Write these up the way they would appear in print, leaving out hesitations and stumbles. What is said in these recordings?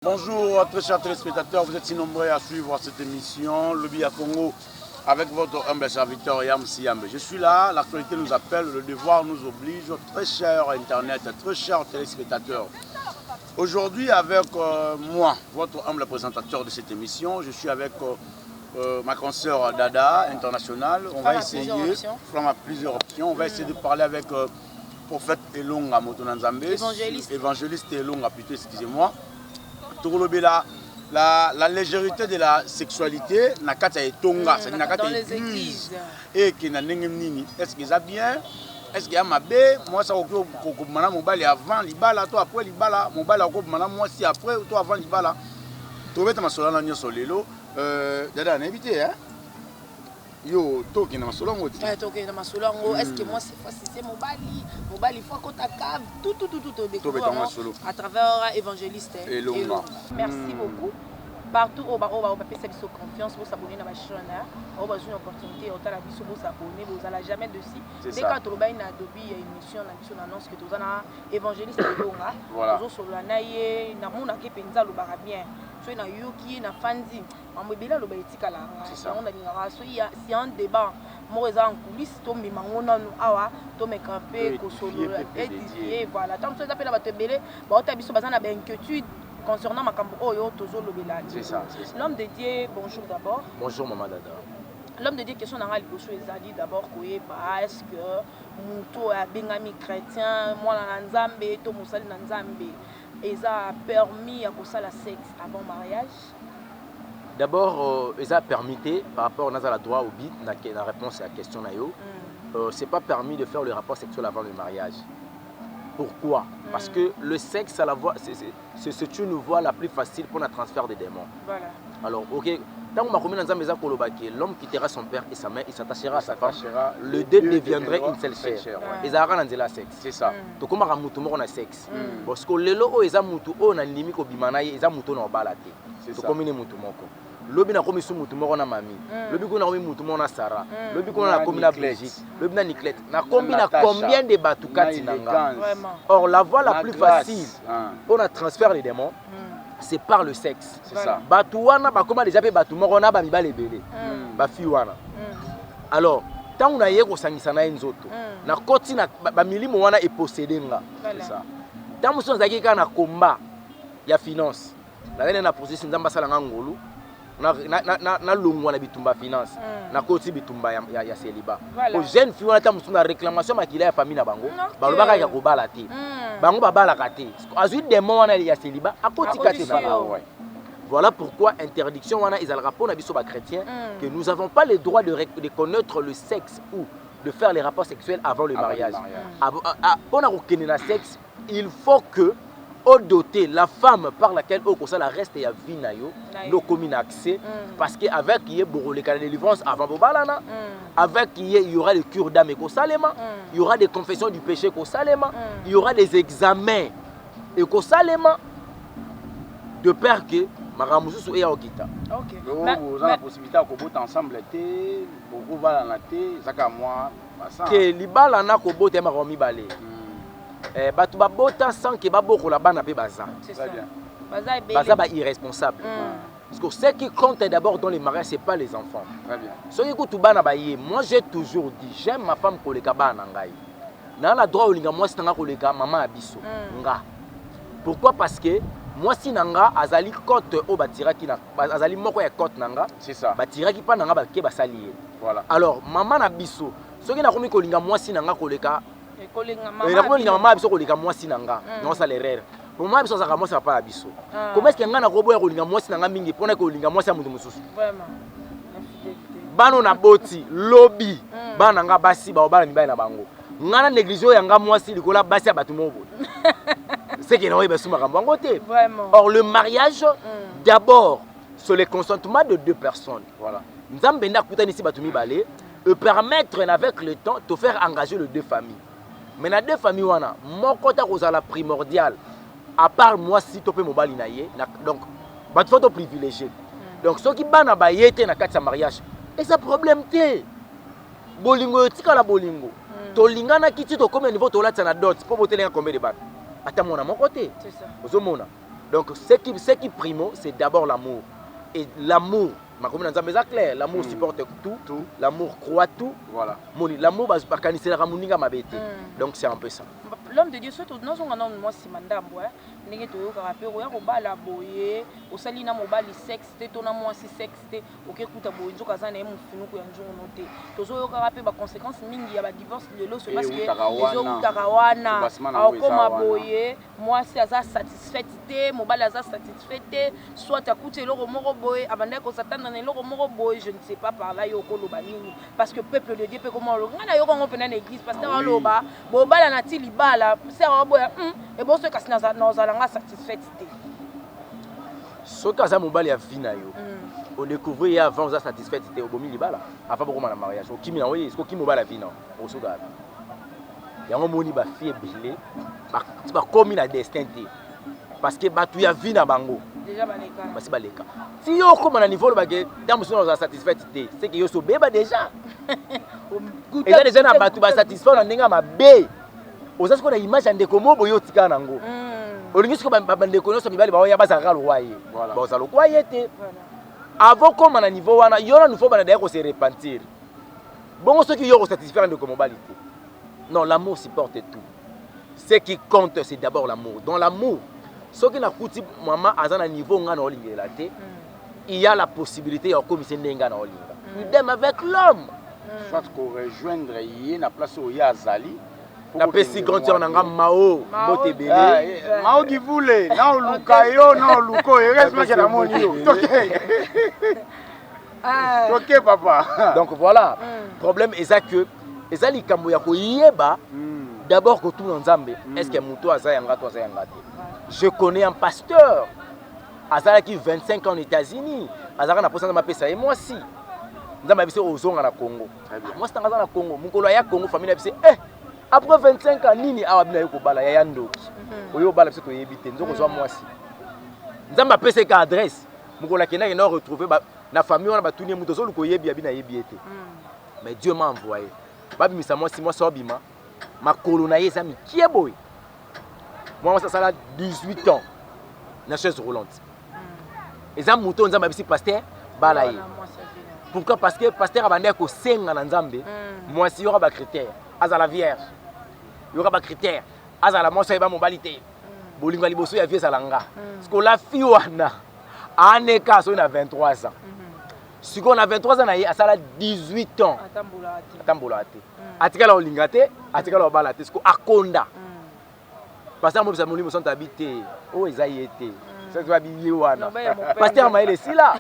Bonjour très chers téléspectateurs, vous êtes si nombreux à suivre cette émission Lobby à Congo avec votre humble serviteur Yam Siambe. Je suis là, l'actualité nous appelle, le devoir nous oblige, très cher Internet, très chers téléspectateurs. Aujourd'hui avec moi, votre humble présentateur de cette émission, je suis avec ma consoeur Dada International. On va essayer, plusieurs options, on va essayer de parler avec prophète Elonga Motonanzambe, évangéliste Elonga plutôt, excusez-moi. La légèreté de la sexualité, Nakata et Tonga, c'est Nakata église. Et qui n'a nini. Est-ce que ça bien? Est-ce qu'il y a ma bé? Moi, ça occupe mon bal avant l'ibala, toi après l'ibala, mon bal occupe moi si après, toi avant l'ibala. Tu veux te massola dans le solelo. Dada, on est invité, hein? Yo, toi qui n'as pas solo, est-ce que moi c'est mon bali, il faut qu'on t'accave tout découvrir à travers évangéliste. Merci beaucoup. Partout où on peut faire confiance pour s'abonner à ma chaîne, on va une opportunité au tala biso pour s'abonner, vous allez jamais dessus. Dès quand tu vas une Adobe émission, on annonce que tu as évangéliste Elonga, tu as sur la naïe, na mon aké penza le barabien. Tu na yuki na fanzi, amobila le baïtika là. On a dit c'est un débat. Moi en coulisses, to me mangona no awa, to me camper, kosolo, édifier, voilà. Tant que tu appelles la batebele, bah tu as biso bazana ba inquiétude concernant ma campo oyo tozo lobela. C'est ça. L'homme de Dieu, bonjour d'abord. Bonjour maman Dada. L'homme de Dieu, question dans la liboso ezali d'abord koyeba est-ce que muto a bengami chrétien, moi na nzambe, to musali na nzambe. Et ça a permis à ça la sexe avant mariage. D'abord, ça a permis par rapport à la droit au bit, la réponse à la question c'est pas permis de faire le rapport sexuel avant le mariage. Pourquoi? Parce que le sexe, c'est une voie la plus facile pour le transfert des démons. Voilà. Alors, ok. Tant qu'on m'a commis dans un maison l'homme quittera son père et sa mère, il s'attachera à sa femme. Le deux deviendrait une seule chair. Et ça a la sexe. C'est ça. Donc, comme on a sexe. Parce que le lot est un moutou, on a limite au bimana, il y a un moutou dans le balati. C'est comme une moutou. Lobi na komi sumutu moko na mami. Lobi ko na komi mutu mona Sarah. Lobi ko na komi na Brigitte. Lobi na Niclette. Na komi na combien de batukati nanga. Or la voie la plus facile pour le transfert des démons, c'est par le sexe. C'est ça. Batouana ba koma déjà pe batu moko na ba mibale ebele. Ba fiwana. Alors, tant on a yé ko sangisa na nzoto. Na koti na ba milimo wana e posséder nga. C'est ça. Tant muso nzaki ka na combat ya finance. La reine na position nzamba sala ngangolu. Na longwa na bitumba finance na koti bitumba ya célibat ko jeune fille wana ta musuna réclamation makila ya famille na bango balobaka ya kobala te bango babala kate azui démon wana ya célibat akoti kate na bango. Voilà pourquoi interdiction wana ezalaka pona biso ba chrétien que nous n'avons pas le droit de connaître le sexe ou de faire les rapports sexuels avant le mariage. Pona ko kenena sexe, il faut que au doté la femme par laquelle au ça la reste ya vie na yo no commune accès parce que avec il y a beaucoup de délivrance avant bobalana avec il y aura le cure d'âme ko salema il y aura des confessions du péché ko salema il y aura des examens et ko salema de peur que maramusu et okita. OK. Vous avez la possibilité de botter ensemble té beaucoup balana té zaka moi ça que libala na ko botter maromi balé. Batu babota sans que baboko la bana pe baza. C'est ça. Baza ba irresponsable. Parce que ce qui compte d'abord dans les mariages c'est pas les enfants. Très bien. So yiko tu bana ba yé, moi j'ai toujours dit j'aime ma femme koleka bana ngai. Na la droit olinga moi sitanga koleka maman abiso nga. Pourquoi? Parce que moi si nanga azali cote o batiraki na azali moko ya cote nanga. C'est ça. Batiraki pa nanga ba ke basalié. Voilà. Alors maman na biso, soki na komi kolinga moi si nanga koleka maman biso koleka mwasi nanga non ça l'erreur pour moi biso saka mwasi pas biso comment est-ce que ngana ko boya kolinga mwasi nanga mingi pona ko kolinga mwasi ya mutu mususu vraiment bano na boti lobby bana nga basi ba obala mibali na bango ngana négligé yanga mwasi likola basi ya batu mobo c'est que non ibasuma kambango te vraiment. Or le mariage d'abord c'est le consentement de deux personnes. Voilà nzambe nda kutani si batu mibale et permettre avec le temps de faire engager les deux familles. Mais dans deux familles, mon côté est primordial. À part moi, si tu peux mobile donc, tu faut privilégier. Donc, ceux qui sont dans mariage, et ça problème. Bolingo, tu as la bolingo. Tu as combien de niveau tu as dot pour voter combien de balles. Attends, mon côté. C'est ça. Donc ce qui prime, c'est d'abord l'amour. Et l'amour, ma commune c'est clair, l'amour supporte tout, l'amour croit tout. Voilà. L'amour donc c'est un peu ça. L'homme de Dieu, surtout dans son nom, moi c'est mandambo, ndenge toyoka pe oya kobala boye, osali na mobali sexte, tona mwasi sexte, okekuta boye nzoka za na ye mufunuku ya njongo note. Tozoyoka pe ba conséquences mingi ya ba divorce lelo c'est parce que les okutaka wana akoma boye, mwasi aza satisfait te, mobali aza satisfait te, soit akuti eloko moko boye, abanda ko satana na eloko moko boye, je ne sais pas par là yoko loba nini, parce que peuple de Dieu peut comment lo ngana yoko ngo pena na église, pasteur aloba, bobala na ti libala, c'est un boya, et bon ce kasi na zalanga satisfait te. Ce cas mobali a fini na yo. On découvre hier avant ça satisfait te obomi libala, avant beaucoup na mariage. O kimi na oye, est-ce que kimi mobali a fini na o soda. Yango moni ba fille belé, ba komi na destin te. Parce que ba tu ya vie na bango. Déjà baleka. Ba si baleka. Si yo comme na niveau ba ke dans so na satisfait te, c'est que yo so beba déjà. Et là déjà na ba tu ba satisfait na ndenga mabe. Oza siko na image ya ndeko mobo yo tika nango. Olingi siko ba ndeko nyonso mibali ba oya bazaka loyer. Ba oza loyer te. Avant comme na niveau wana yo na nouveau bana d'ailleurs ko se repentir. Bon ceux qui yo satisfaire ndeko mobali te. Non, l'amour supporte tout. Ce qui compte c'est d'abord l'amour. Dans l'amour, ceux qui na kuti maman azana niveau ngana olingela te, il y a la possibilité ya komisa ndenga na olinga. Idem avec l'homme. Soit qu'on rejoindre yé na place où ya azali. La pesi grandeur nanga mao bote belé mao qui voulait na lukayo na luko heureusement que la moni yo OK papa. Donc voilà, problème est ça que eza likambo ya koyeba d'abord que tout nzambe est-ce que muto aza yanga to aza yanga te. Je connais un pasteur azala qui 25 ans aux États-Unis, azala na posa ma pesa et moi aussi nzambe bise ozonga na Congo. Moi c'est na Congo, mukolo ya Congo famille bise après 25 ans, nini awa bina yoko bala ya yandoki. Oyo bala biso to yebite nzoko zo mwasi. Nzamba pese ka adresse. Mukola kena kena retrouver na famille wana batuni muto zo luko yebi abina yebiete. Mais Dieu m'a envoyé. Babi misa mwasi mwasi obima. Makolo na yeza mi kieboy. Moi ça a 18 ans. Na chaise roulante. Eza muto nzamba bisi pasteur bala ye. Pourquoi? Parce que pasteur abandé ko senga na nzambe. Mwasi yora ba critère. Azala vierge. Il y aura des critères. Azala moi ça va mobilité. Bolinga liboso ya vie salanga. Parce que la fille wana aneka so na 23 ans. Si on a 23 ans na a sala 18 ans. Atambola ate. Atikala olinga te, atikala obala te. Parce que akonda. Parce que moi ça molimo sont habité. Oh ezayete. Ça va bien wana. Pasteur Maël est là.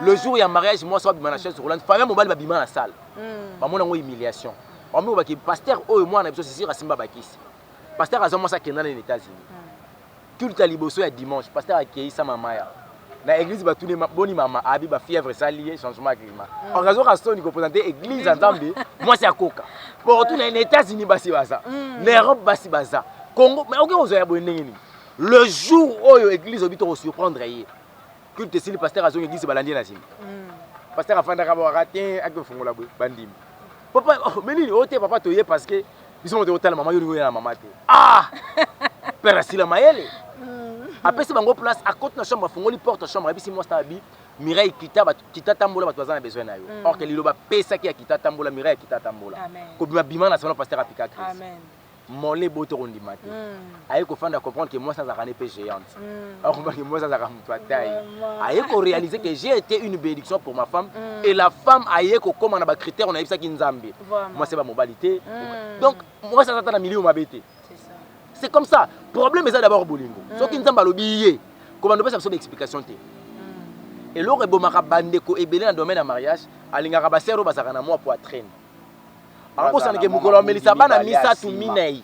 Le jour il y a mariage moi ça va bima na chaise roulante. Famille mobile va bima na salle. Ba mona ngo humiliation. Le pasteur oyo mwana biso sisi rasimba bakisi. Pasteur azomo sa kenda na États-Unis. Culte à liboso ya dimanche, pasteur akei sa mama ya. Na église ba tuni boni mama abi ba fièvre ça lié changement climat. En raison raison ni ko présenter église en Zambie, moi c'est akoka. Pour retourner aux États-Unis basi baza. L'Europe basi baza. Congo mais OK ozoya bo ndenge ni. Le jour oyo église obito ko surprendre yé. Culte si le pasteur azo église balandi na zimba. Pasteur afanda ka bo raté ak fongola bandim. Papa, mais ni ote papa toye parce que ils sont au hôtel maman yo na maman te. Ah! Père Sila Mayele. Après c'est bango place à côté na chambre fongoli porte chambre et puis moi sta bi Mireille kita tambola batu bazana besoin na yo. Or que liloba pesa ki kita tambola Mireille kita tambola. Ko bima bima na salon pasteur apika Christ. Amen. Mon les boto rondi maté. Aye ko fanda comprendre que moi ça a rané géante. Alors que moi ça a rané taille. Aye ko réaliser que j'ai été une bénédiction pour ma femme et la femme aye ko comme on a ba critère on a vu ça qui nzambe. Moi c'est pas mobilité. Donc moi ça attend milieu mabete. C'est ça. C'est comme ça. Problème c'est d'abord bolingo. Ce qui nzamba lobiye. Comment on peut ça explication té. Et l'autre rebomaka bande ko ebelé dans domaine de mariage, alingaka ba sero bazaka na moi poitrine. Alors ça n'est mukolo melisa bana misa tu minei.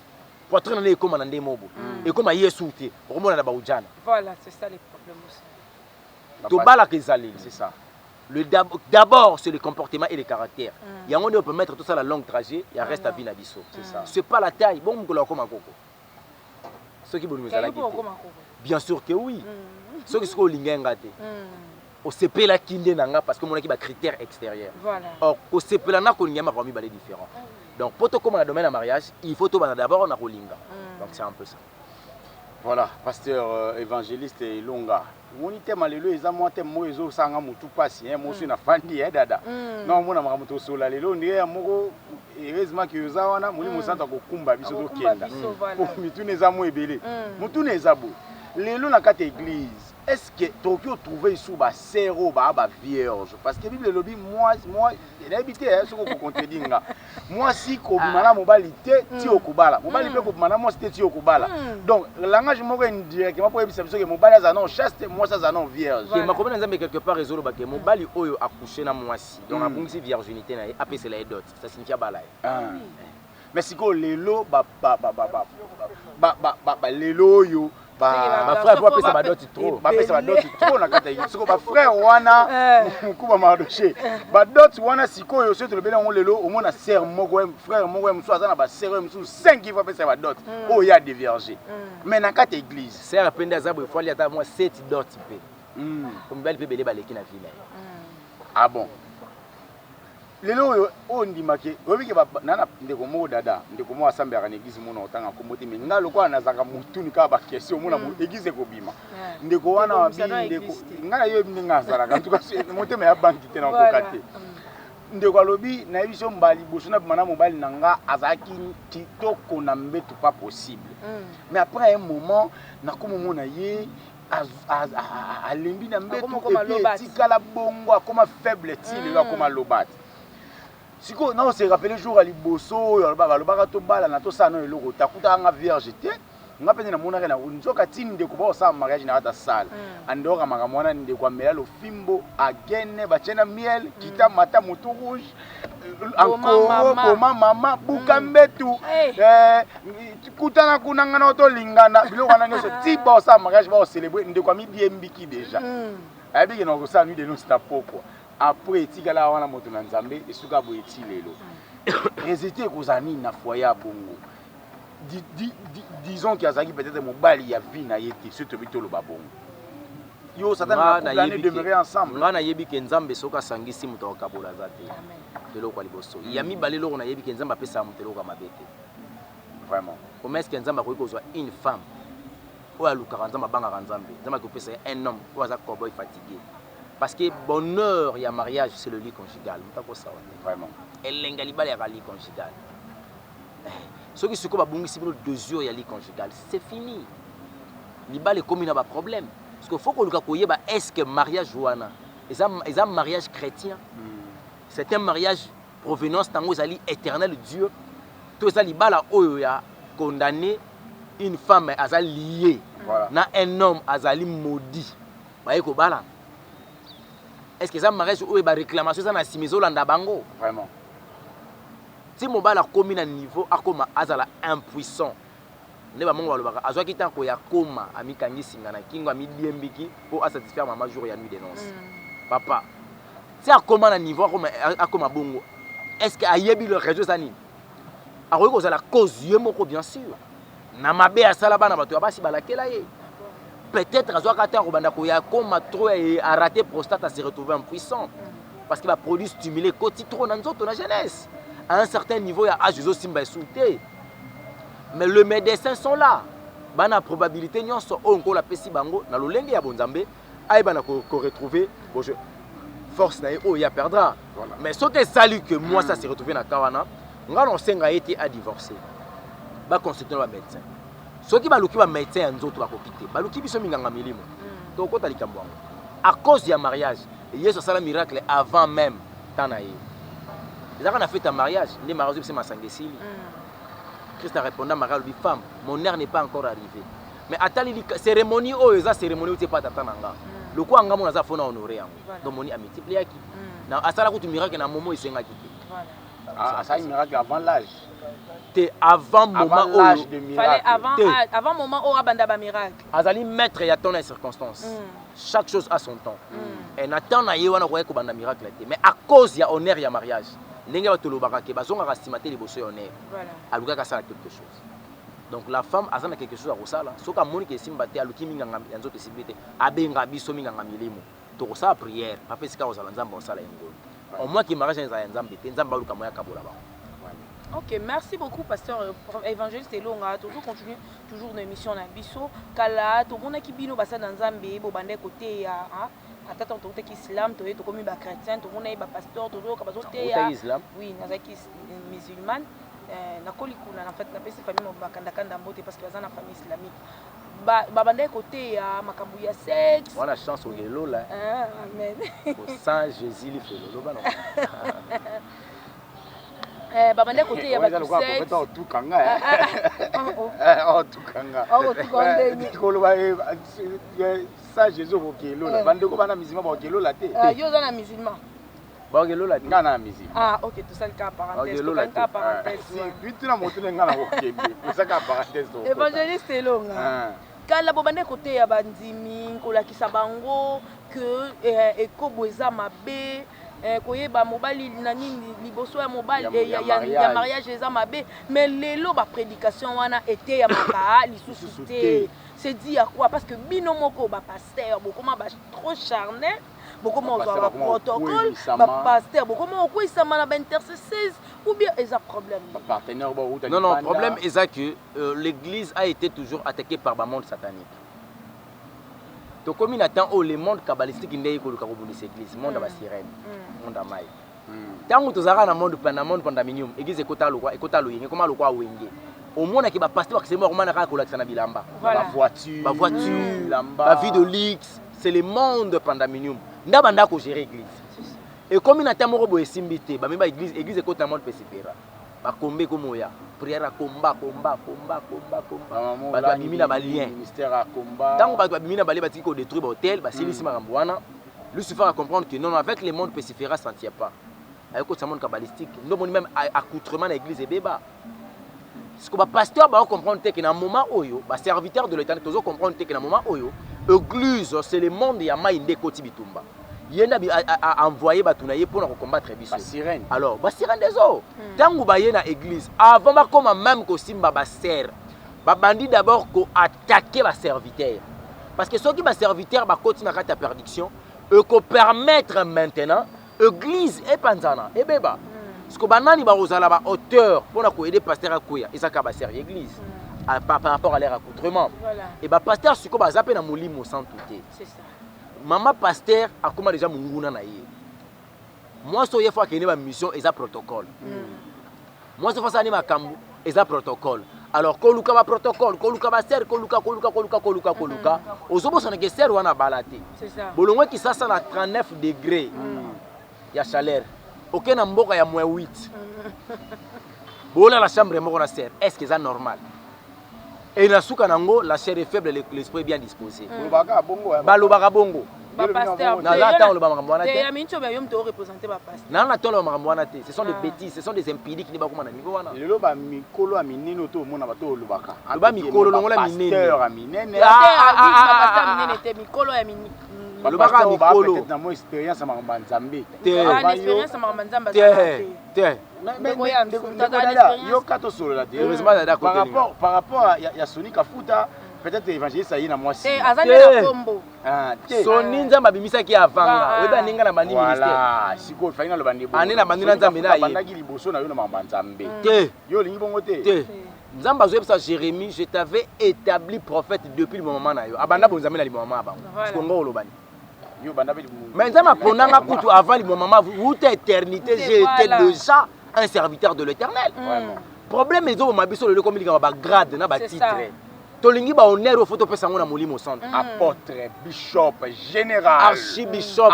Poitrine na ekoma na ndemobo. Ekoma yesu te. Okomona na ba ujana. Voilà, c'est ça les problèmes aussi. To bala kezali, c'est ça. Le d'abord c'est le comportement et le caractère. Yango on peut mettre tout ça la longue trajet, il reste à vie na biso. C'est ça. C'est pas la taille. Bon mukolo koma koko. Ceux qui vont nous aller. Bien sûr que oui. Ceux qui sont lingenga te. Au CP la kinde nanga parce que mon équipe a critères extérieurs. Voilà. Or au CP la na ko lingema parmi balé différents. Donc pour tout comme dans le domaine de mariage, il faut tout d'abord on a rolinga. Donc c'est un peu ça. Voilà, pasteur évangéliste Ilonga. Mon thème lelo eza moi thème mo ezo sanga mutu pasi mo na fandi dada. Non mona makamuto sola lelo ndiye moko heureusement que yoza wana muli musanta ko kumba biso to kenda. Pour mitu neza mo ebele. Mutu neza bo. Lelo na kata église. Est-ce que Tokyo trouver sous ba zéro ba vierge parce que Bible lobi moi n'habité ce ko contredinga. Moi si ko bimana mobali te ti okubala. Mobali pe ko bimana moi te ti okubala. Donc le langage moko indirectement pour ebisa biso que mobali za non chaste moi ça non vierge. Que ma commune nzambe quelque part résoudre ba que mobali oyo accoucher na mwasi. Donc abungisi virginité na apese la dot. Ça signifie bala. Mais si ko lelo ba lelo yo ba frère pas pesa ba dot trop. Ba pesa ba dot trop na kata yi. Siko ba frère wana mukuba mardoché. Ba dot wana siko yo soto le bela on lelo au moins na sœur moko frère moko muso azana ba sœur muso 5 qui va pesa ba dot. Oh ya dévierger. Mais na kata église, sœur pende azabo faut ali ata moi 7 dot pe. Comme belle pe belé baleki na ville. Ah bon. Lelo o ndimake obike nana ndeko mo dada ndeko mo asambera na église mona otanga komote me ngalo kwa nazaka mutuni ka ba question mona mo église ko bima ndeko wana bi ndeko ngala yo ndinga zala ka tuka mote me ya banki te na kokate ndeko alobi na biso mbali boso na bimana mobali nanga azaki kitoko na mbetu pas possible mais après un moment na komo mona ye alembi na mbetu et puis tikala bongo akoma faible ti lelo akoma lobati. Si on se rappelle le jour à Liboso, le bagato bala na to sa no eloko takuta nga vierge te nga pende na mona na unzoka tini de ko sa mariage na ta salle andora maka mwana nde kwa mela lo fimbo agene bachena miel kita mata moto rouge encore koma mama buka mbetu kutana kunanga na to lingana biloko na nyoso ti ba sa mariage ba célébrer nde kwa mi bien mbiki déjà abi ke na ko sa nuit de nos tapoko. Après tikala wana moto na nzambe esuka bo eti lelo résultat kozani na foyer ya bongo disons qu'il y a zaki peut-être mobali ya vie na yete surtout bitolo ba bongo yo satana na l'année demeurer ensemble ngana yebi ke nzambe soka sangisi moto akabola zate lelo kwa liboso ya mibale loko na yebi ke nzambe apesa motelo ka mabete vraiment comment est-ce que nzambe ko kozwa une femme o aluka nzambe banga nzambe nzambe ko pesa un homme o aza cowboy fatigué. Parce que bonheur, il y a mariage, c'est le lit conjugal. Vraiment. Et l'engalibal, il y a le lit conjugal. Ceux qui se coupent à Bungi, 2 jours, il y a le lit conjugal. C'est fini. L'ibal est comme il y a un problème. Parce qu'il faut que nous voyons, est-ce que mariage ouana, c'est un mariage chrétien. C'est un mariage provenance tango zali éternel Dieu. Tout ça l'ibal a condamné une femme à liée. Na un homme à maudit. Voyez ko bala. Est-ce que ça mariage ou ba réclamation ça na simizo landa bango? Vraiment. Si mobala komi na niveau akoma azala impuissant. Ne ba mongo balobaka azwa kitanko ya koma amikangi singa na kingo ami liembiki pour satisfaire maman jour ya nuit de noces. Papa. Si akoma na niveau akoma bongo. Est-ce que ayebi le réseau sani? Akoki kozala cause yemoko bien sûr. Na mabe asala bana bato ya basi balakela ye. Peut-être à rater prostate à se retrouver impuissant. Parce qu'il va produire stimuler trop dans la jeunesse. À un certain niveau, il y a âge de sauter. Mais les médecins sont là. La probabilité n'y a pas la pessi bango na lolenge ya bonzambe ay bana ko retrouver force na o ya perdra. Mais ce que salut que moi ça se retrouver na kawana, ngalo senga été à divorcer. Ba consulter le médecin. Ceux qui baluki ba médecin nzoto ba kokite baluki biso minganga milimo to kota likambo à cause du mariage Yesu sala miracle avant même tanaye déjà quand on a fait un mariage les mariages c'est ma sangesili Christ a répondu à Marie lui femme mon heure n'est pas encore arrivée mais attali cérémonie oh eza cérémonie où pas tatananga le quoi ngamo na za fona honorer yango donc moni a multiplié qui na asala kutu miracle na momo isenga ki ah ça miracle avant l'âge. Avant moment l'âge de miracle. Avant moment où abanda ba miracle. Azali maître ya temps et circonstances. Chaque chose a son temps. Et Nathan na yewana ko ko banda miracle té mais à cause ya honneur ya mariage. Ndenge batolobaka ke bazonga rastimater les bosso honneur. Voilà. Aluka ka sala quelque chose. Donc la femme azana quelque chose à kosala. Soka moni ke simbate aluki minganga yanzo te sibite abenga biso minganga milimo. To kosala prière, papa sika osala nzamba osala ngolo. Au moins ki mariage za nzambe te nzamba aluka moya kabola ba. Ok, merci beaucoup, pasteur évangéliste Elonga. Toujours continue, toujours une émission na biso. Kala, tout le monde qui bino basa dans Zambie, bo bande côté ya, atata on qui islam, to to comme ba chrétien, tout le monde ba pasteur, tout le monde kabazo te ya. Islam. Oui, na zaki musulman. Na koli kuna en fait na pesi famille mo bakanda kanda mbote parce que bazana famille islamique. Ba bande côté ya makambu ya sexe. On a chance au gelo là. Amen. Au sang Jésus le fait lolo ba non. Babande côté ya ba sexe. Tout kanga. Oh tout kanga. Oh tout kanga. Kolo ba ça Jésus au gelo là. Bande ko bana musulman ba gelo là te. Yo za na musulman. Ba gelo là nga na musulman. Ah OK, tout ça le cas parenthèse. Tout ça parenthèse. Si puis na moto nga na okebe. Tout ça ka parenthèse. Évangéliste Elonga. Kala babande côté ya bandimi kolakisa bango que ekobweza mabe koyeba mobali na nini liboso ya mobali ya mariage eza mabe mais lelo ba prédication wana était ya maka lisusu te. C'est dit à quoi? Parce que bino moko ba pasteur bokoma ba trop charnel bokoma ozwa protocole ba pasteur bokoma okwisa mana ba intercesseuse ou bien eza problème partenaire ba uta. Non, problème est que l'église a été toujours attaquée par le monde satanique. Donc comme il attend le monde kabbalistique ndé ko luka kobundisa église, monde ba sirène, monde a mai. Tango tozara na monde pandaminium, église ekota loyenge, comment lokwa wenge. Au monde qui ba pasteur qui c'est mort mana ka kolakisa na bilamba. La voiture, la vie de luxe, c'est le monde pandaminium. Ndabanda ko gérer église. Et comme il attend moko bo esimbité, ba meba église ekota monde pesipera. Ba kombe komoya. Prière à combat. Ba bimina ba lien. Ministère à combat. Tant que ba bimina ba les ko détruire hôtel, ba silisi makambo wana. Lucifer a comprendre que non avec le monde pesifera ça ne tient pas. Avec ce monde kabbalistique, nous même accoutrement à l'église et béba. Ce que ba pasteur ba comprendre que dans moment oyo, ba serviteur de l'Éternel toujours comprendre que dans moment oyo, église c'est le monde ya maïndé koti bitumba. Yena a envoyé batunaye pour combattre biso. Sirène. Alors, ba sirène des eaux. Tango ba yena église, avant ba comme même ko simba ba ser. Ba bandi d'abord ko attaquer ba serviteur. Parce que ceux qui ba serviteur ba continuer à ta perdition, et ko permettre maintenant église et panzana et beba. Parce que banani ba ozala ba auteur pour na ko aider pasteur à koya, ils ka ba servir église. Par rapport à leur accoutrement. Voilà. Et ba pasteur suko ba zape na molimo sans touter. C'est ça. Maman pasteur a comment déjà munguna na ye. Moi so ye fois que ma mission et ça protocole. Moi so fois ça ni makambu et ça protocole. Alors koluka ba protocole, koluka ba ser, koluka. Ozobo sana ke ser wana balati. C'est ça. Bolongwe ki sasa na 39 degrés. Ya chaleur. Aucun na mboka ya moins 8. Bola la chambre moko na ser. Est-ce que c'est normal? Et na suka nango la chair est faible, l'esprit est bien disposé. Balobaka bongo. Balobaka bongo. Ba pasteur. Na la temps le makambo wana te. Ya mincho ba yom to représenter ba pasteur. Na la temps le makambo wana te. Ce sont des bêtises, ce sont des impédiques qui ne ba kuma na niveau wana. Lelo ba mikolo a minino to mona ba to lobaka. Ba mikolo longola minene. Pasteur a minene. Pasteur minene te mikolo ya minene. Lobaka mikolo. Peut-être na mo expérience makambo nzambe. Ah, expérience makambo nzambe. Te. Yo kato solo la heureusement dada côté par rapport à Sonic Afuta peut-être évangéliste ayi na mwasi azali na kombo Soni nzamba bimisa ki avanga weba ninga na bandi ministère voilà siko fayina lo bandi ane na bandi na nzambe na ye bandaki liboso na yo na mamba nzambe te yo lingi bongo te nzamba zo yebisa Jérémie je t'avais établi prophète depuis le moment na yo abanda bonzambe na limama abango sikongo olobani mais nzamba ponanga kutu avant le moment toute éternité j'ai été déjà un serviteur de l'Éternel. Problème est que mabiso le comme il ba grade na ba titre. Tolingi ba honneur au photo pesa ngona molimo centre. Apôtre, bishop, général, archibishop,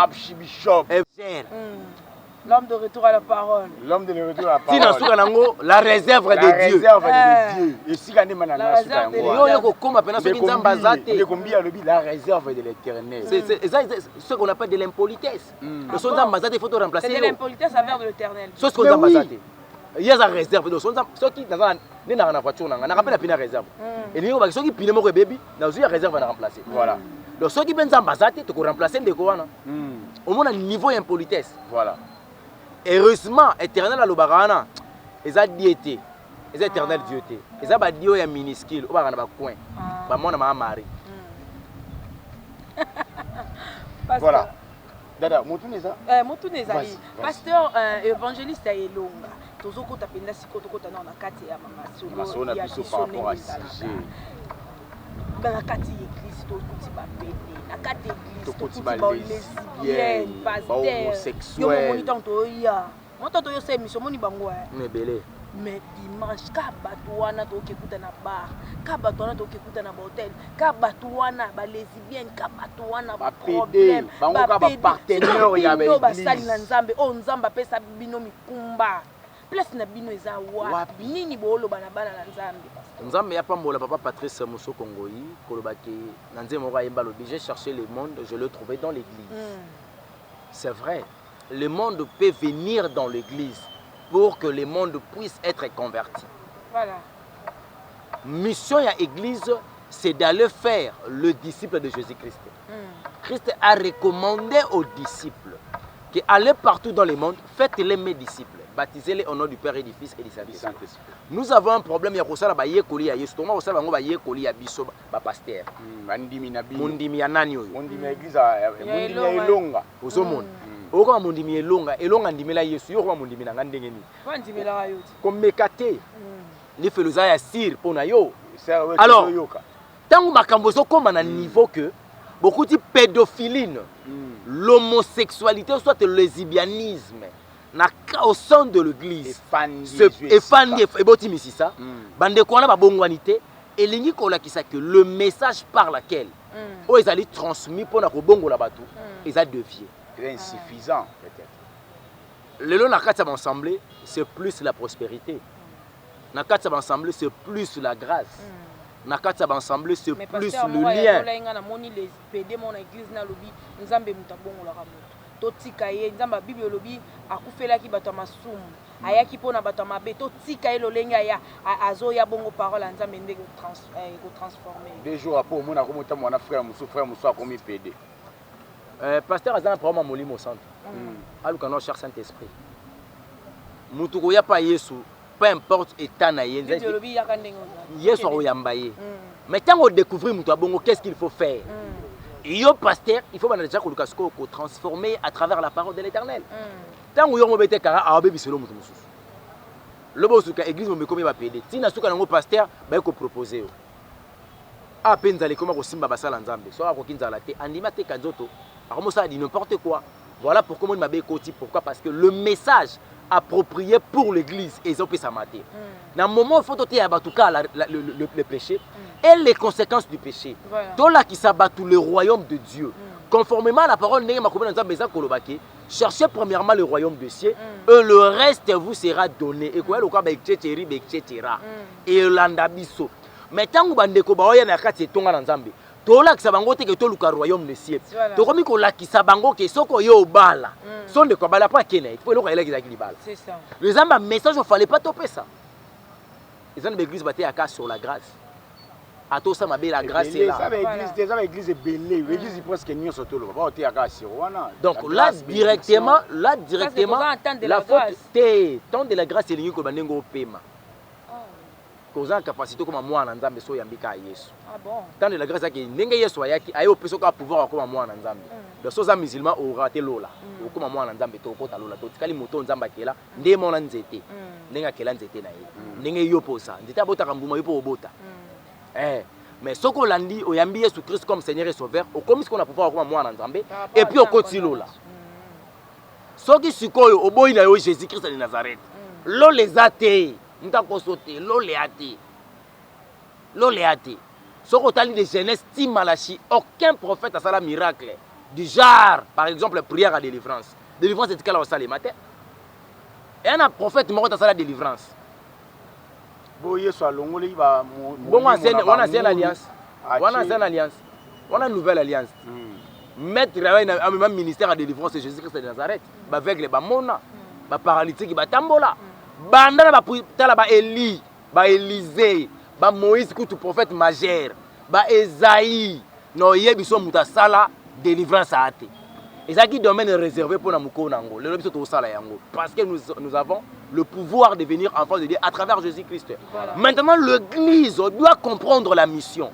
l'homme de retour à la parole. L'homme de retour à la parole. Tina suka nango la réserve de Dieu. La réserve de Dieu. Et si gane manana suka yango. Yo yo koma pena soki nzamba zate. De combien le la réserve de l'Éternel. C'est ce qu'on appelle de l'impolitesse. Le son nzamba zate il faut te remplacer. C'est de l'impolitesse envers de l'Éternel. Ce qu'on nzamba zate. Il y a la réserve de son nzamba soki na na voiture nanga na rappelle pina réserve. Et ni ba soki pine moko baby na zo ya réserve na remplacer. Voilà. Donc soki ben nzamba zate to ko remplacer ndeko wana. Au moins niveau impolitesse. Voilà. Heureusement, éternel alobakana, ils a diété, ils a éternel Dieu té, ils a badio ya minuscule, au bakana ba coin, ba mona ma mari. Voilà. Dada, motu neza? Motu neza. Pasteur évangéliste Elonga. tozokota penda siko tokota na kati ya masolo ya biso par rapport à sujet na kati église tokuti bapene na kati église tokuti lesbienne pasteur yo moni tant toya moto toyo se mission moni bango mebele mais dimanche ka bato wana tokekuta na bar ka bato wana tokekuta na hotel ka bato wana ba lesbienne ka bato wana ba problème bango ka ba partenaire ya ba église basali na nzambe o nzamba pesa bino mikumba place na bino eza wapi nini boloba na bana na nzambe nzambe ya pambola papa Patrice Musso Kongoyi kolobaki na nzembo moko ayemba lobi j'ai cherché le monde je le trouvais dans l'église c'est vrai le monde peut venir dans l'église pour que le monde puisse être converti. Voilà. Mission à l'église, c'est d'aller faire le disciple de Jésus-Christ. Christ a recommandé aux disciples qu'aller partout dans le monde, faites-les mes disciples, baptisez-les au nom du Père et du Fils et du Saint-Esprit. Nous avons un problème, il y a ça ba yekoli ya Yesu, toma ça ba ngo ba yekoli ya biso ba pasteur. Bandimi na bi. Mundimi ya nani oyo? Mundimi ya église ya mundimi ya Elonga. Ozomona. Oko mundimi elonga ndimela Yesu yo ko mundimi na ngandenge ni kwa ndimela yo komekate ni feluza ya sir pona yo alors tangu makambo so koma na niveau que beaucoup de pédophilie l'homosexualité soit le lesbianisme na au sein de l'église efandi eboti misisa bande ko na babongwanité elingi kolakisa que le message par laquelle o ezali transmis pona ko bongola batu eza dévié insuffisant peut-être. Le long na kati ensemble, c'est plus la prospérité. Na kati ensemble, c'est plus la grâce. Na kati ensemble, c'est plus le lien. Na moni les PD mon église na lobi nzambe mutabongo la ramoto. Totika ye nzamba Bible lobi akufela ki bato masumu. Ayaki pona bato mabe totika ye lolenga ya azo ya bongo parole nzambe ndeko transformer. 2 jours après mona ko mota mwana frère muso akomi PD. Pasteur a un problème à Molimo au centre. Alors qu'on cherche Saint-Esprit. Mutuko ya pa Yesu, peu importe état na Yesu. Yesu a oyambaye. Mais quand on découvre Mutuko bongo, qu'est-ce qu'il faut faire? Yo pasteur, il faut déjà que le transformer à travers la parole de l'Éternel. Tant que yo mobete kara abe biselo mutu mususu. Le boss de l'église me komi ba pédé. Tina suka nango pasteur ba ko proposer. A penza le koma ko simba basala nzambe. So ko kinzala te andima te kanzoto. Alors ça dit n'importe quoi. Voilà pourquoi moi m'abe koti. Pourquoi? Parce que le message approprié pour l'église et ça peut s'amater. Dans le moment où il faut ôter en tout cas le péché et les conséquences du péché. Dans là qui s'abat tout le royaume de Dieu. Conformément à la parole n'est ma commune dans maison kolobake. Cherchez premièrement le royaume de cieux et le reste vous sera donné. Et quoi le cas etc. Et landabiso. Mais tant que bandeko baoya na kati tonga na nzambe. Tola ki sabango te ke to luka royaume de cieux. To komi ko la ki sabango ke soko yo bala. Sonde ko bala pa kene. Il faut le koyela ki za ki bala. C'est ça. Le zamba message il fallait pas toper ça. Les gens de l'église baté à cas sur la grâce. À tout ça ma belle la grâce est là. Ça va église est belle. L'église presque nyo soto lo. Ba oté à cas sur wana. Donc là directement la faute té tant de la grâce est ligne ko bandengo pema. Causa capacité comme moi na nzambe so yambika Yesu. Ah bon. Tant de la grâce que ndenge Yesu ayaki ayo peso ka pouvoir comme moi na nzambe. Donc soza musulman au raté lola. Comme moi na nzambe to kota lola to tikali moto nzamba kela nde mona nzete. Ndenga kela nzete na ye. Ndenge yo posa. Nzete abota kambuma yo po obota. Mais ce qu'on l'a dit, oyambi Yesu Christ comme Seigneur et Sauveur, au comme ce qu'on a pouvoir comme moi na nzambe et puis au koti lola. Ce qui sikoyo oboyi na yo Jésus Christ de Nazareth. Lo les athées Ntakosote, l'oléate. Ce qu'on t'a dit de jeunesse, Timalachi, aucun prophète a fait un miracle. Du genre, par exemple, prière à délivrance. Délivrance, c'est qu'elle a fait le matin. Et un prophète mort à la délivrance. Bon, on a une alliance. On a une nouvelle alliance. Mettre un ministère à délivrance de Jésus-Christ de Nazareth. Avec les bamona, les paralytiques, les tambola. Banda ba tala ba Eli, ba Élisée, ba Moïse kutu prophète majeur, ba Esaïe, no yebiso mutasala délivrance a ate. Et ça qui domaine réservé pour na muko nango. Le biso to sala yango parce que nous avons le pouvoir de devenir enfants de Dieu à travers Jésus-Christ. Voilà. Maintenant l'église doit comprendre la mission.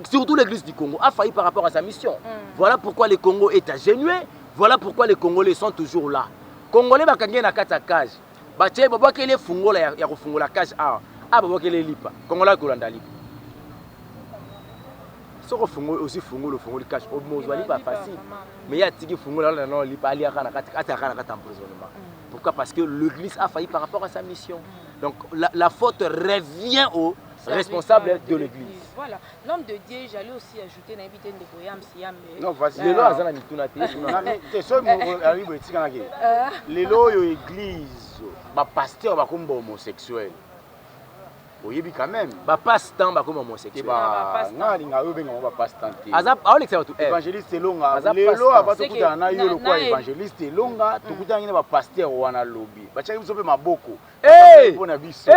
Surtout l'église du Congo a failli par rapport à sa mission. Voilà pourquoi le Congo est agenoué, voilà pourquoi les Congolais sont toujours là. Congolais ba kangé na kata cage. batie babokele fungola ya kufungola cash a babokele lipa kongola kolanda lipa soko fungola aussi fungola cash obozwa lipa facile mais ya tiki fungola là non lipa ali akana kata emprisonnement. Pourquoi? Parce que l'église a failli par rapport à sa mission. Donc la faute revient au responsable de l'église. Voilà. L'homme de Dieu, j'allais aussi ajouter l'invité de Boyam Siam. Non, vas-y. Lelo azana mituna te. C'est ça mo arrive etika ngaki. Lelo yo église, ba pasteur ba komba homosexuel. Oyebi quand même. Ba pasteur ba komba homosexuel. Ba ngalinga yo benga ba pasteur te. Azap aolekisa tu évangéliste longa. Lelo abato kuta na yo lokwa évangéliste longa, tukuta ngine ba pasteur wana lobi. Ba chaki biso pe maboko. Bona biso.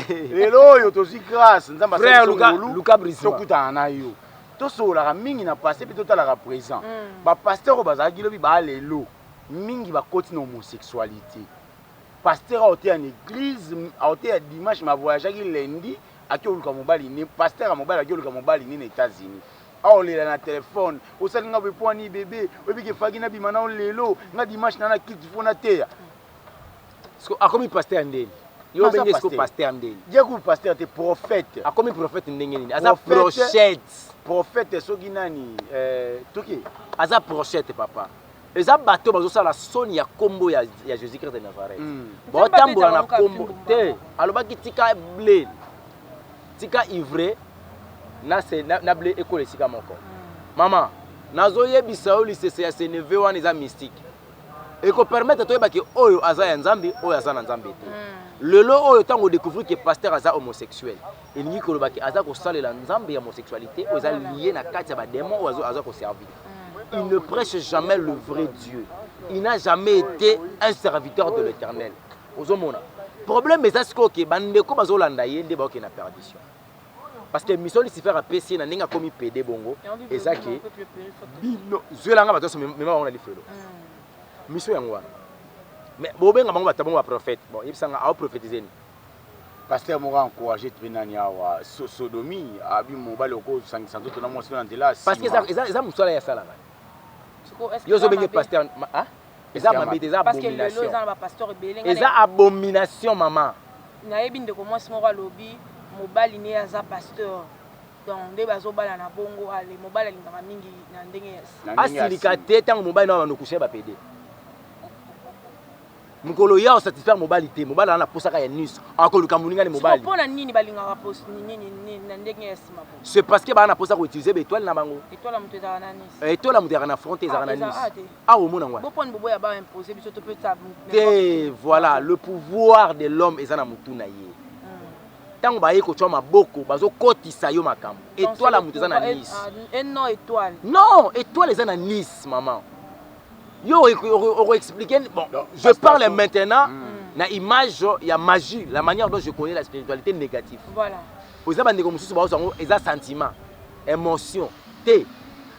Lelo yo tozi grâce nzamba frère Luka Brisma. Tokuta na yo. Tosola mingi na passé pe totala ka présent. Ba pasteur bazaki lobi ba lelo mingi ba koti na homosexualité. Pasteur a été en église, a été à dimanche, m'a voyagé lundi, à qui on a mobile, pasteur a mobile, à qui on a mobile aux États-Unis. Ah, on est dans le téléphone, on s'est dit qu'on a besoin de bébé, on a besoin de bébé, on a besoin de dimanche, on a besoin de terre. A comme pasteur ndeni. Yo bengi ko pasteur ndeni. Dieu ko pasteur te prophète. A comme prophète ndenge nini? Aza prophète. Prophète soki nani toki. Aza prophète papa. Eza bato bazosala soni ya kombo ya Jésus-Christ de Nazareth. Ba tambola na kombo te. Alobaki tika blé. Tika ivre na blé ekole sika moko. Mama, nazoyebisa yo lisese ya seneve wana eza mystique. Eko permettre toyeba ke oyo aza ya Nzambe, oyo aza na Nzambe te. Lelo oyo tango découvrir que pasteur aza homosexuel. Elingi kolobaki aza ko salela Nzambe ya homosexualité, oza lié na kati ya ba démon oyo aza ko servir. Il ne prêche jamais le vrai Dieu. Il n'a jamais été un serviteur de l'Éternel. Ozomona. Problème est ce que bandeko bazolanda yende ba na perdition. Parce que mission li faire apesi na ninga komi PD bongo ezaki bino zwelanga bato mema on a lifelo. Mission yango wana. Mais bobenga bango batabongo ba prophète. Bon, yebisanga a prophétiser ni. Pasteur m'a encouragé de venir à sodomie, à bi mobile oko sangisanto na mo sona ndela. Parce que ça musala ya sala. Yo zo bengi pasteur ah? Eza mabete eza abomination. Parce que le lozana ba pasteur belenga. Eza abomination maman. Na yebi ndeko mwasi moko alobi mobali ne aza pasteur. Donc nde bazobala na bongo ale mobali alingaka mingi na ndenge ya. Asilika te tango mobali na bando kushe ba PD. Mukolo ya satisfaire mobali te mobali ana posaka ya nice akoluka muninga ni mobali. Pona nini balingaka post nini na ndenge ya sima po. C'est parce que bana posa ko utiliser étoile na bango. Étoile mutu za na nice. Étoile mutu za na frontière za na nice. Ah au mona ngwa. Bopone bobo ya ba imposer biso to peut ça. Et voilà, le pouvoir de l'homme est na mutu na ye. Tango ba ye ko twa maboko bazo kotisa yo makambo. Étoile mutu za na nice. Non étoile. Non, étoile za na nice maman. Yo on expliquer bon je parle maintenant na image ya magie la manière dont je connais la spiritualité négative. Voilà. Aux abandés comme ça ils ont sentiment, émotion, té.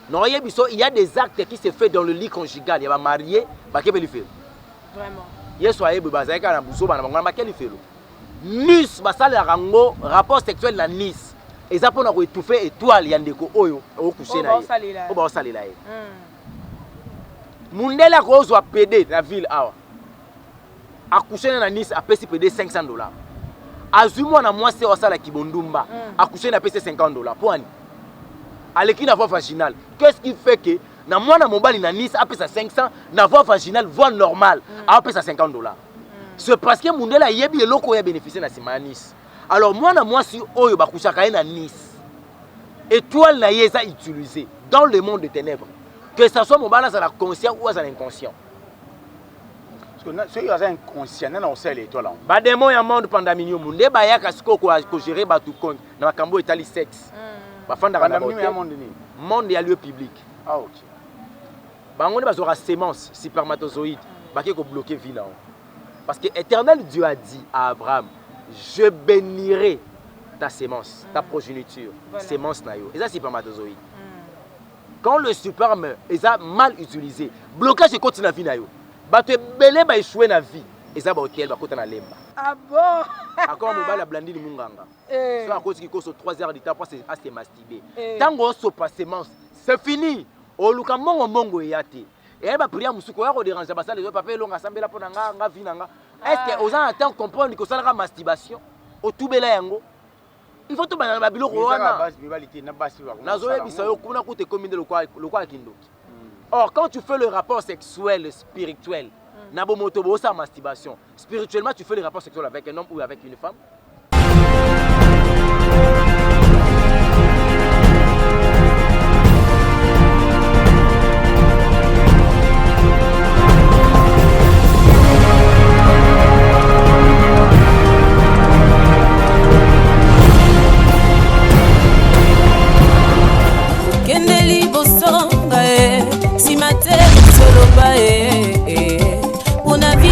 Non il y a des actes qui se fait dans le lit conjugal, il y a marié, ba kebeli fait. Vraiment. Yeso ayebu bazaka na buso bana ngana makeli felo. Nice basala rango rapport sexuel na Nice. Eza pona ko étouffer étoile ya ndeko oyo okushé na ye. O ba salela ye. Mundela kozwa PD na ville awa. Accoucher na Nice a payé PD $500. Azumwa na mwasi wa sala kibondumba. Accoucher na payé $50. Pour ani. Aleki na voie vaginale. Qu'est-ce qui fait que na mwana mobali na Nice a payé 500, na voie vaginale voie normale a payé $50. C'est parce que mundela yebi eloko ya bénéficier na sima Nice. Alors mwana mwasi oyo bakushaka na Nice. Étoile na yeza utilisé dans le monde des ténèbres. Que ça soit mon balance à la conscient ou à l'inconscient. Parce que ceux qui sont inconscients, ils ont sait l'étoile. Ba démon ya monde pendant minio monde ba ya kasiko ko gérer ba tout compte na makambo etali sexe. Ba fanda kana monde ya lieu public. Ah OK. Ba ngone bazora sémence spermatozoïde ba ke ko bloquer vie là. Parce que Éternel Dieu a dit à Abraham, je bénirai ta sémence, ta progéniture, sémence na yo. Et ça spermatozoïde. Quand le sperme est mal utilisé, blocage continue la vie na yo. Bato belé ba échouer na vie. Et ça ba hôtel ba kota na lemba. Ah bon? Encore mobile la blandine munganga. C'est à cause qu'il cause 3 heures de temps pour se masturber. Tango so pas sémence, c'est fini. O luka mongo mongo yate. Et elle va prier à Moussouko, elle va déranger ça, les autres papiers, l'on a sambe là pour nga vie nanga. Est-ce que aux gens attendent comprendre que ça la masturbation au tout belé yango? Il faut tout banana babilo ko wana. Nazoye bisayo kuna ko te combiner le quoi kindoki. Or quand tu fais le rapport sexuel spirituel, nabo moto bo sa masturbation. Spirituellement tu fais le rapport sexuel avec un homme ou avec une femme.